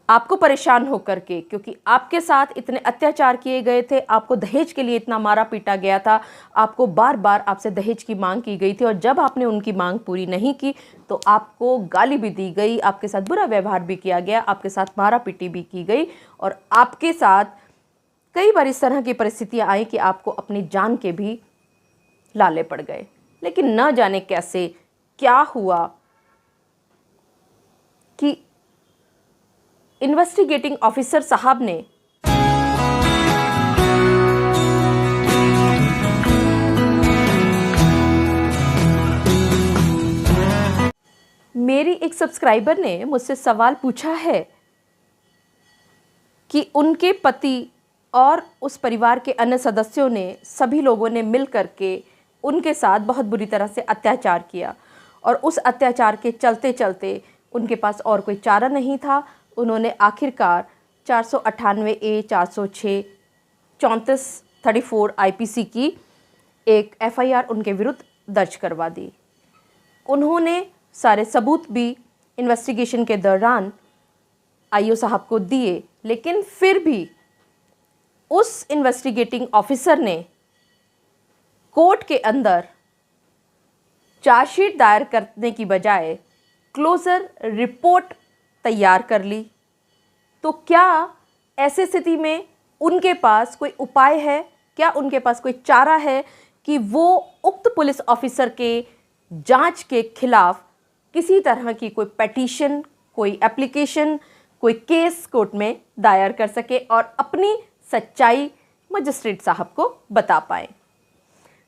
आपको परेशान होकर के, क्योंकि आपके साथ इतने अत्याचार किए गए थे, आपको दहेज के लिए इतना मारा पीटा गया था, आपको बार बार आपसे दहेज की मांग की गई थी और जब आपने उनकी मांग पूरी नहीं की तो आपको गाली भी दी गई, आपके साथ बुरा व्यवहार भी किया गया, आपके साथ मारा पीटी भी की गई और आपके साथ कई बार इस तरह की परिस्थितियाँ आई कि आपको अपनी जान के भी लाले पड़ गए। लेकिन न जाने कैसे क्या हुआ कि इन्वेस्टिगेटिंग ऑफिसर साहब ने मेरी एक सब्सक्राइबर ने मुझसे सवाल पूछा है कि उनके पति और उस परिवार के अन्य सदस्यों ने, सभी लोगों ने मिल करके उनके साथ बहुत बुरी तरह से अत्याचार किया और उस अत्याचार के चलते चलते उनके पास और कोई चारा नहीं था। उन्होंने आखिरकार 498A 406 34 IPC की एक FIR उनके विरुद्ध दर्ज करवा दी। उन्होंने सारे सबूत भी इन्वेस्टिगेशन के दौरान IO साहब को दिए, लेकिन फिर भी उस इन्वेस्टिगेटिंग ऑफिसर ने कोर्ट के अंदर चार्जशीट दायर करने की बजाय क्लोजर रिपोर्ट तैयार कर ली। तो क्या ऐसी स्थिति में उनके पास कोई उपाय है, क्या उनके पास कोई चारा है कि वो उक्त पुलिस ऑफिसर के जांच के खिलाफ किसी तरह की कोई पेटिशन, कोई एप्लीकेशन, कोई केस कोर्ट में दायर कर सके और अपनी सच्चाई मजिस्ट्रेट साहब को बता पाए?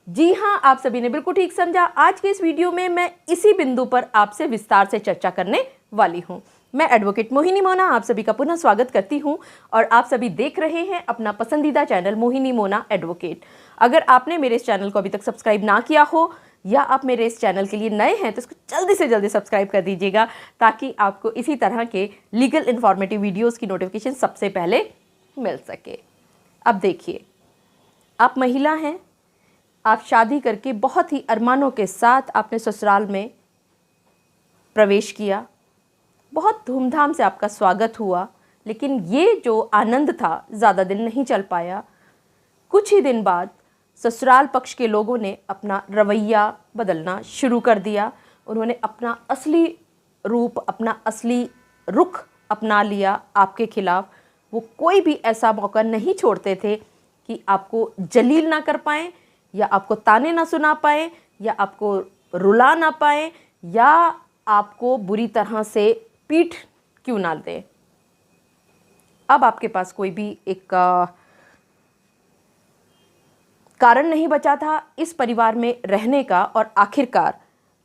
जी हाँ, आप सभी ने बिल्कुल ठीक समझा। आज के इस वीडियो में मैं इसी बिंदु पर आपसे विस्तार से चर्चा करने वाली हूँ। मैं एडवोकेट मोहिनी मोना आप सभी का पुनः स्वागत करती हूँ और आप सभी देख रहे हैं अपना पसंदीदा चैनल मोहिनी मोना एडवोकेट। अगर आपने मेरे इस चैनल को अभी तक सब्सक्राइब ना किया हो या आप मेरे इस चैनल के लिए नए हैं तो इसको जल्दी से जल्दी सब्सक्राइब कर दीजिएगा ताकि आपको इसी तरह के लीगल इन्फॉर्मेटिव वीडियोज़ की नोटिफिकेशन सबसे पहले मिल सके। अब देखिए, आप महिला हैं, आप शादी करके बहुत ही अरमानों के साथ आपने ससुराल में प्रवेश किया, बहुत धूमधाम से आपका स्वागत हुआ, लेकिन ये जो आनंद था ज़्यादा दिन नहीं चल पाया। कुछ ही दिन बाद ससुराल पक्ष के लोगों ने अपना रवैया बदलना शुरू कर दिया। उन्होंने अपना असली रूप, अपना असली रुख अपना लिया आपके खिलाफ। वो कोई भी ऐसा मौका नहीं छोड़ते थे कि आपको जलील ना कर पाएँ या आपको ताने ना सुना पाए या आपको रुला ना पाए या आपको बुरी तरह से पीठ क्यों ना दे। अब आपके पास कोई भी एक कारण नहीं बचा था इस परिवार में रहने का और आखिरकार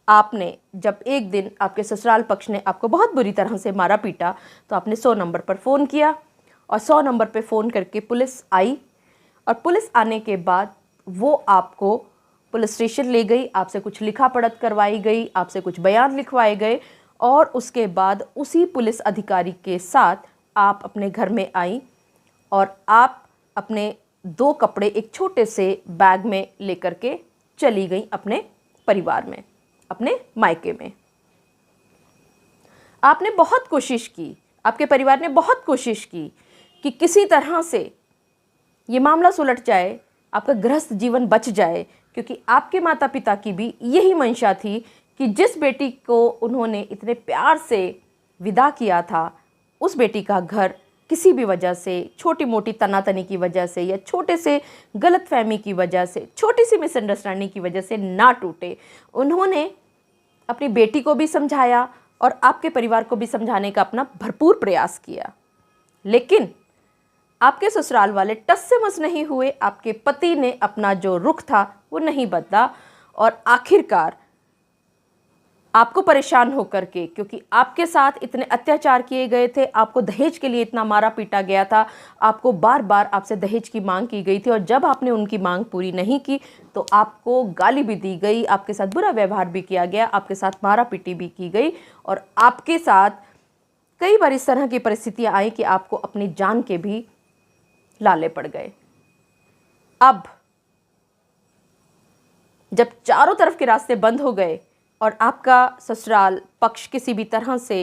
आपने जब एक दिन आपके ससुराल पक्ष ने आपको बहुत बुरी तरह से मारा पीटा तो आपने 100 नंबर पर फ़ोन किया और 100 नंबर पर फ़ोन करके पुलिस आई और पुलिस आने के बाद वो आपको पुलिस स्टेशन ले गई, आपसे कुछ लिखा पढ़त करवाई गई, आपसे कुछ बयान लिखवाए गए और उसके बाद उसी पुलिस अधिकारी के साथ आप अपने घर में आई और आप अपने 2 कपड़े एक छोटे से बैग में लेकर के चली गई अपने परिवार में, अपने मायके में। आपने बहुत कोशिश की, आपके परिवार ने बहुत कोशिश की कि किसी तरह से ये मामला सुलट जाए, आपका गृहस्थ जीवन बच जाए, क्योंकि आपके माता पिता की भी यही मंशा थी कि जिस बेटी को उन्होंने इतने प्यार से विदा किया था उस बेटी का घर किसी भी वजह से, छोटी मोटी तनातनी की वजह से या छोटे से गलतफहमी की वजह से, छोटी सी मिसअंडरस्टैंडिंग की वजह से ना टूटे। उन्होंने अपनी बेटी को भी समझाया और आपके परिवार को भी समझाने का अपना भरपूर प्रयास किया, लेकिन आपके ससुराल वाले टस से मस नहीं हुए। आपके पति ने अपना जो रुख था वो नहीं बदला और आखिरकार आपको परेशान होकर के, क्योंकि आपके साथ इतने अत्याचार किए गए थे, आपको दहेज के लिए इतना मारा पीटा गया था, आपको बार बार आपसे दहेज की मांग की गई थी और जब आपने उनकी मांग पूरी नहीं की तो आपको गाली भी दी गई, आपके साथ बुरा व्यवहार भी किया गया, आपके साथ मारा पीटी भी की गई और आपके साथ कई बार इस तरह की परिस्थितियाँ आई कि आपको अपनी जान के भी लाले पड़ गए। अब जब चारों तरफ के रास्ते बंद हो गए और आपका ससुराल पक्ष किसी भी तरह से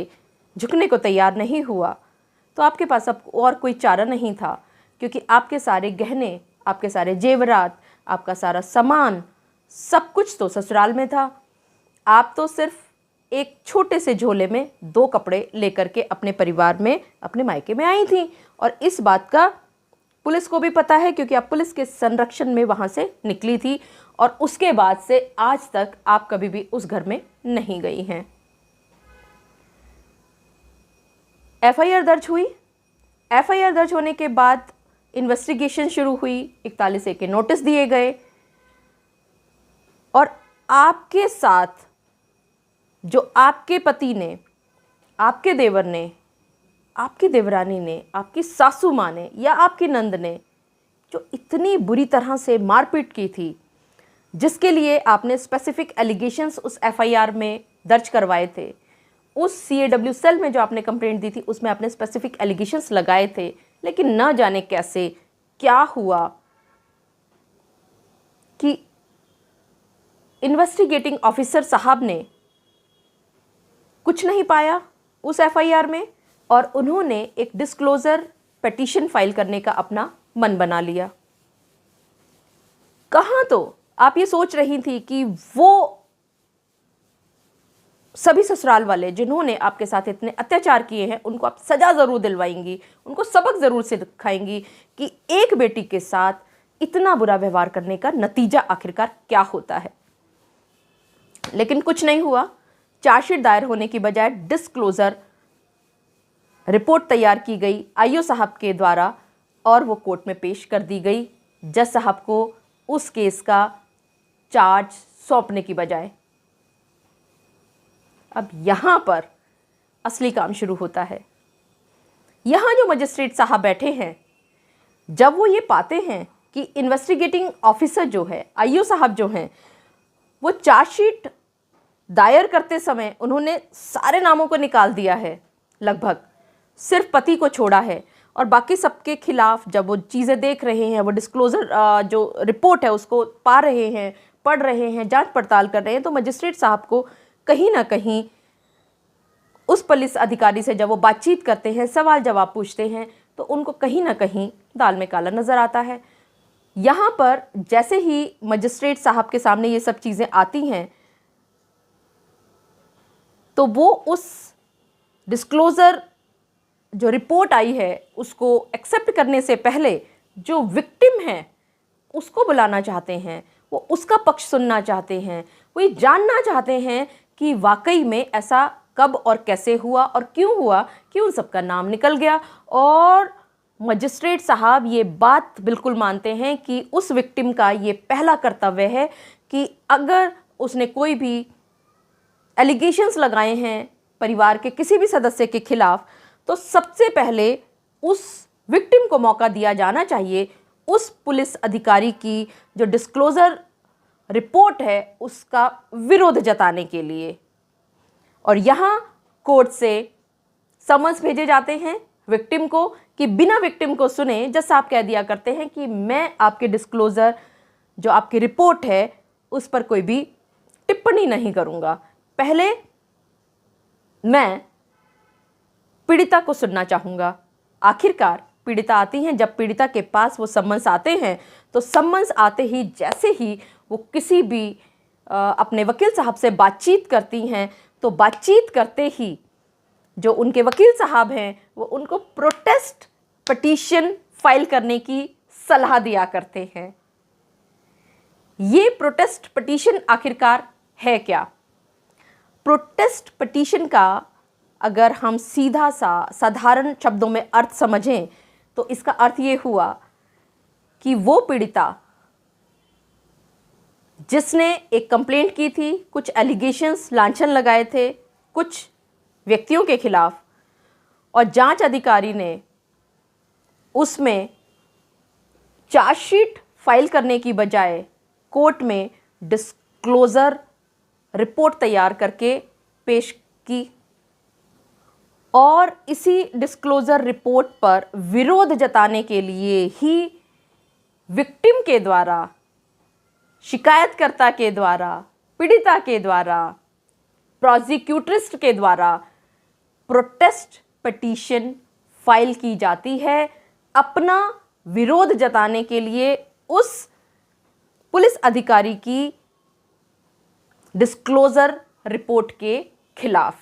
झुकने को तैयार नहीं हुआ तो आपके पास अब और कोई चारा नहीं था, क्योंकि आपके सारे गहने, आपके सारे जेवरात, आपका सारा सामान, सब कुछ तो ससुराल में था। आप तो सिर्फ एक छोटे से झोले में 2 कपड़े लेकर के अपने परिवार में, अपने मायके में आई थी, और इस बात का पुलिस को भी पता है, क्योंकि आप पुलिस के संरक्षण में वहाँ से निकली थी, और उसके बाद से आज तक आप कभी भी उस घर में नहीं गई हैं। एफआईआर दर्ज हुई। एफआईआर दर्ज होने के बाद इन्वेस्टिगेशन शुरू हुई, 41A के नोटिस दिए गए, और आपके साथ जो आपके पति ने, आपके देवर ने, आपकी देवरानी ने, आपकी सासू माँ ने या आपकी नंद ने जो इतनी बुरी तरह से मारपीट की थी, जिसके लिए आपने स्पेसिफिक एलिगेशंस उस एफआईआर में दर्ज करवाए थे, उस CAW सेल में जो आपने कंप्लेंट दी थी उसमें आपने स्पेसिफिक एलिगेशंस लगाए थे, लेकिन न जाने कैसे क्या हुआ कि इन्वेस्टिगेटिंग ऑफिसर साहब ने कुछ नहीं पाया उस एफआईआर में, और उन्होंने एक डिस्क्लोजर पिटीशन फाइल करने का अपना मन बना लिया। कहाँ तो आप ये सोच रही थी कि वो सभी ससुराल वाले जिन्होंने आपके साथ इतने अत्याचार किए हैं उनको आप सजा ज़रूर दिलवाएंगी, उनको सबक ज़रूर सिखाएंगी कि एक बेटी के साथ इतना बुरा व्यवहार करने का नतीजा आखिरकार क्या होता है। लेकिन कुछ नहीं हुआ। चार्जशीट दायर होने की बजाय डिस्क्लोजर रिपोर्ट तैयार की गई आईओ साहब के द्वारा, और वो कोर्ट में पेश कर दी गई जज साहब को उस केस का चार्ज सौंपने की बजाय। अब यहाँ पर असली काम शुरू होता है। यहाँ जो मजिस्ट्रेट साहब बैठे हैं, जब वो ये पाते हैं कि इन्वेस्टिगेटिंग ऑफिसर जो है, आईओ साहब जो हैं, वो चार्जशीट दायर करते समय उन्होंने सारे नामों को निकाल दिया है, लगभग सिर्फ पति को छोड़ा है, और बाकी सबके खिलाफ जब वो चीज़ें देख रहे हैं, वो डिस्क्लोजर जो रिपोर्ट है उसको पा रहे हैं, पढ़ रहे हैं, जांच पड़ताल कर रहे हैं, तो मजिस्ट्रेट साहब को कहीं ना कहीं उस पुलिस अधिकारी से जब वो बातचीत करते हैं, सवाल जवाब पूछते हैं, तो उनको कहीं ना कहीं दाल में काला नज़र आता है। यहाँ पर जैसे ही मजिस्ट्रेट साहब के सामने ये सब चीज़ें आती हैं, तो वो उस डिस्क्लोजर जो रिपोर्ट आई है उसको एक्सेप्ट करने से पहले जो विक्टिम है उसको बुलाना चाहते हैं, वो उसका पक्ष सुनना चाहते हैं, वो ये जानना चाहते हैं कि वाकई में ऐसा कब और कैसे हुआ और क्यों हुआ कि उन सबका नाम निकल गया। और मजिस्ट्रेट साहब ये बात बिल्कुल मानते हैं कि उस विक्टिम का ये पहला कर्तव्य है कि अगर उसने कोई भी एलिगेशंस लगाए हैं परिवार के किसी भी सदस्य के खिलाफ, तो सबसे पहले उस विक्टिम को मौका दिया जाना चाहिए उस पुलिस अधिकारी की जो डिस्क्लोजर रिपोर्ट है उसका विरोध जताने के लिए। और यहाँ कोर्ट से समन्स भेजे जाते हैं विक्टिम को कि बिना विक्टिम को सुने जज साहब कह दिया करते हैं कि मैं आपके डिस्क्लोजर जो आपकी रिपोर्ट है उस पर कोई भी टिप्पणी नहीं करूँगा, पहले मैं पीड़िता को सुनना चाहूँगा। आखिरकार पीड़िता आती हैं, जब पीड़िता के पास वो सम्मन्स आते हैं तो सम्मन्स आते ही जैसे ही वो किसी भी अपने वकील साहब से बातचीत करती हैं, तो बातचीत करते ही जो उनके वकील साहब हैं वो उनको प्रोटेस्ट पिटीशन फाइल करने की सलाह दिया करते हैं। ये प्रोटेस्ट पिटीशन आखिरकार है क्या? प्रोटेस्ट पिटीशन का अगर हम सीधा सा साधारण शब्दों में अर्थ समझें तो इसका अर्थ ये हुआ कि वो पीड़िता जिसने एक कंप्लेंट की थी, कुछ एलिगेशंस लांछन लगाए थे कुछ व्यक्तियों के खिलाफ, और जांच अधिकारी ने उसमें चार्जशीट फाइल करने की बजाय कोर्ट में डिस्क्लोजर रिपोर्ट तैयार करके पेश की, और इसी डिस्क्लोजर रिपोर्ट पर विरोध जताने के लिए ही विक्टिम के द्वारा, शिकायतकर्ता के द्वारा, पीड़िता के द्वारा, प्रोसिक्यूटरिस्ट के द्वारा प्रोटेस्ट पिटीशन फाइल की जाती है अपना विरोध जताने के लिए उस पुलिस अधिकारी की डिस्क्लोजर रिपोर्ट के खिलाफ।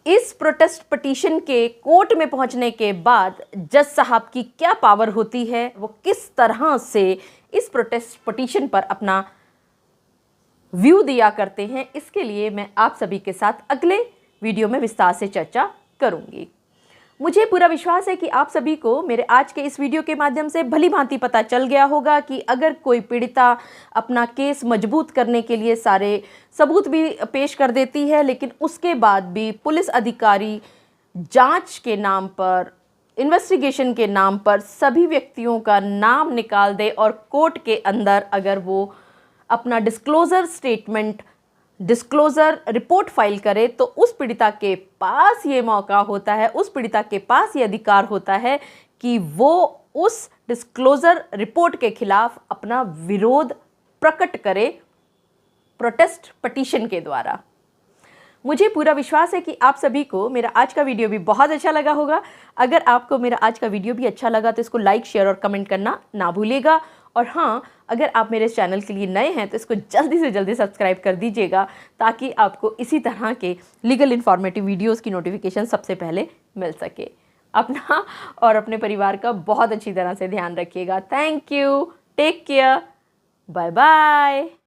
इस प्रोटेस्ट पिटीशन के कोर्ट में पहुंचने के बाद जज साहब की क्या पावर होती है, वो किस तरह से इस प्रोटेस्ट पिटीशन पर अपना व्यू दिया करते हैं, इसके लिए मैं आप सभी के साथ अगले वीडियो में विस्तार से चर्चा करूंगी। मुझे पूरा विश्वास है कि आप सभी को मेरे आज के इस वीडियो के माध्यम से भली भांति पता चल गया होगा कि अगर कोई पीड़िता अपना केस मजबूत करने के लिए सारे सबूत भी पेश कर देती है, लेकिन उसके बाद भी पुलिस अधिकारी जांच के नाम पर, इन्वेस्टिगेशन के नाम पर सभी व्यक्तियों का नाम निकाल दे और कोर्ट के अंदर अगर वो अपना डिस्क्लोजर रिपोर्ट फाइल करे, तो उस पीड़िता के पास ये मौका होता है, उस पीड़िता के पास ये अधिकार होता है कि वो उस डिस्क्लोजर रिपोर्ट के खिलाफ अपना विरोध प्रकट करे प्रोटेस्ट पिटीशन के द्वारा। मुझे पूरा विश्वास है कि आप सभी को मेरा आज का वीडियो भी बहुत अच्छा लगा होगा। अगर आपको मेरा आज का वीडियो भी अच्छा लगा तो इसको लाइक, शेयर और कमेंट करना ना भूलिएगा। और हाँ, अगर आप मेरे चैनल के लिए नए हैं तो इसको जल्दी से जल्दी सब्सक्राइब कर दीजिएगा, ताकि आपको इसी तरह के लीगल इन्फॉर्मेटिव वीडियोस की नोटिफिकेशन सबसे पहले मिल सके। अपना और अपने परिवार का बहुत अच्छी तरह से ध्यान रखिएगा। Thank you, take care, bye bye.